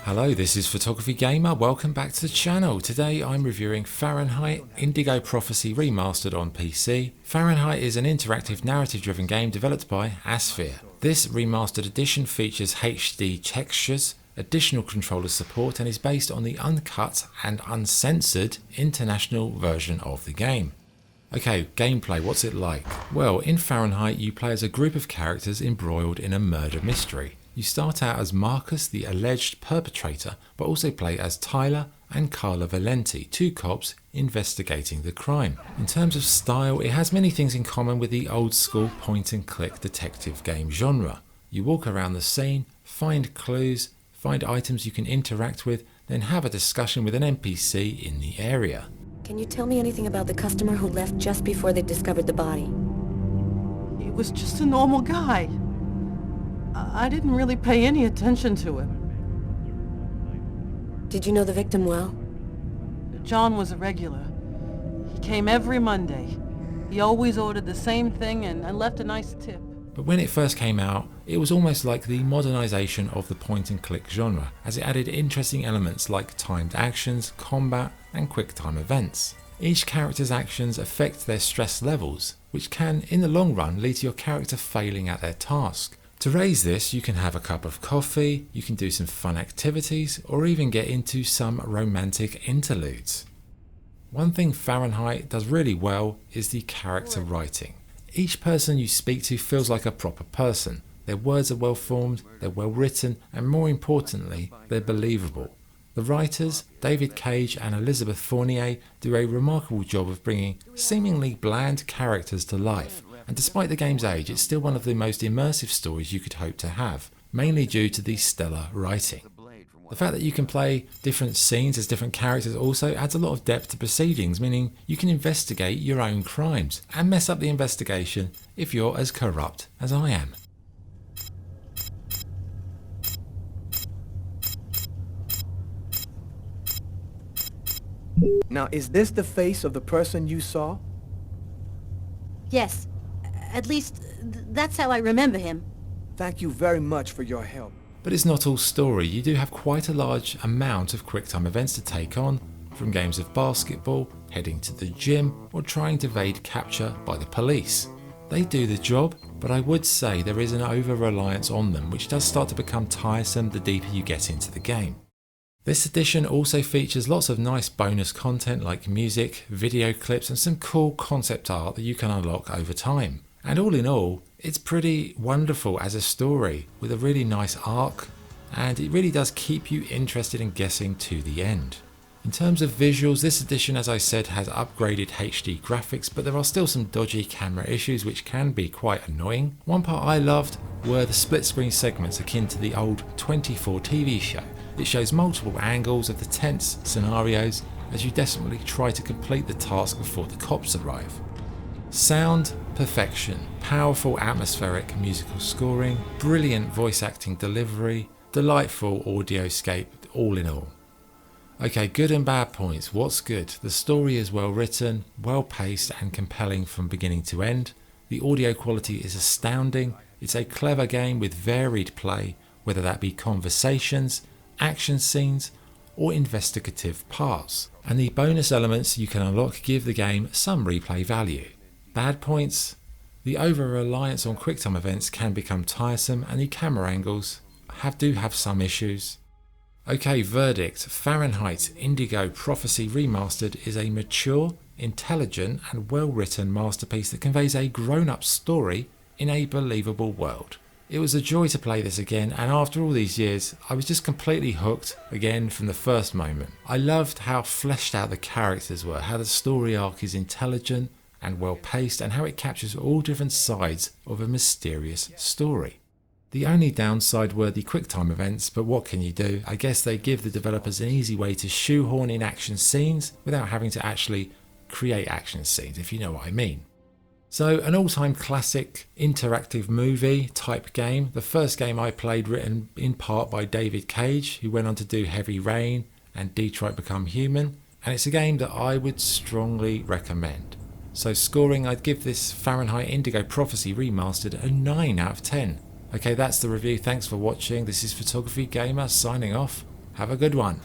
Hello, this is Photography Gamer. Welcome back to the channel. Today I'm reviewing Fahrenheit Indigo Prophecy Remastered on PC. Fahrenheit is an interactive narrative-driven game developed by Asphere. This remastered edition features HD textures, additional controller support, and is based on the uncut and uncensored international version of the game. Okay, gameplay, what's it like? Well, in Fahrenheit you play as a group of characters embroiled in a murder mystery. You start out as Marcus, the alleged perpetrator, but also play as Tyler and Carla Valenti, two cops investigating the crime. In terms of style, it has many things in common with the old school point and click detective game genre. You walk around the scene, find clues, find items you can interact with, then have a discussion with an NPC in the area. Can you tell me anything about the customer who left just before they discovered the body? He was just a normal guy. I didn't really pay any attention to him. Did you know the victim well? John was a regular. He came every Monday. He always ordered the same thing and left a nice tip. But when it first came out, it was almost like the modernisation of the point and click genre, as it added interesting elements like timed actions, combat, and quick time events. Each character's actions affect their stress levels, which can, in the long run, lead to your character failing at their task. To raise this, you can have a cup of coffee, you can do some fun activities, or even get into some romantic interludes. One thing Fahrenheit does really well is the character writing. Each person you speak to feels like a proper person. Their words are well formed, they're well written, and more importantly, they're believable. The writers, David Cage and Elizabeth Fournier, do a remarkable job of bringing seemingly bland characters to life. And despite the game's age, it's still one of the most immersive stories you could hope to have, mainly due to the stellar writing. The fact that you can play different scenes as different characters also adds a lot of depth to proceedings, meaning you can investigate your own crimes and mess up the investigation if you're as corrupt as I am. Now, is this the face of the person you saw? Yes. At least, that's how I remember him. Thank you very much for your help. But it's not all story. You do have quite a large amount of quick time events to take on, from games of basketball, heading to the gym, or trying to evade capture by the police. They do the job, but I would say there is an over-reliance on them, which does start to become tiresome the deeper you get into the game. This edition also features lots of nice bonus content like music, video clips, and some cool concept art that you can unlock over time. And all in all, it's pretty wonderful as a story with a really nice arc, and it really does keep you interested in guessing to the end. In terms of visuals, this edition, as I said, has upgraded HD graphics, but there are still some dodgy camera issues which can be quite annoying. One part I loved were the split screen segments akin to the old 24 TV show. It shows multiple angles of the tense scenarios as you desperately try to complete the task before the cops arrive. Sound perfection, powerful atmospheric musical scoring, brilliant voice acting delivery, delightful audioscape, all in all. Okay, good and bad points. What's good? The story is well written, well paced and compelling from beginning to end. The audio quality is astounding. It's a clever game with varied play, whether that be conversations, action scenes or investigative parts. And the bonus elements you can unlock give the game some replay value. Bad points: the over-reliance on QuickTime events can become tiresome, and the camera angles do have some issues. Okay, verdict: Fahrenheit Indigo Prophecy Remastered is a mature, intelligent and well-written masterpiece that conveys a grown-up story in a believable world. It was a joy to play this again, and after all these years, I was just completely hooked again from the first moment. I loved how fleshed out the characters were, how the story arc is intelligent and well paced, and how it captures all different sides of a mysterious story. The only downside were the QuickTime events, but what can you do? I guess they give the developers an easy way to shoehorn in action scenes without having to actually create action scenes, if you know what I mean. So, an all-time classic interactive movie type game. The first game I played, written in part by David Cage, who went on to do Heavy Rain and Detroit Become Human, and it's a game that I would strongly recommend. So scoring, I'd give this Fahrenheit Indigo Prophecy Remastered a 9 out of 10. Okay, that's the review. Thanks for watching. This is Photography Gamer signing off. Have a good one.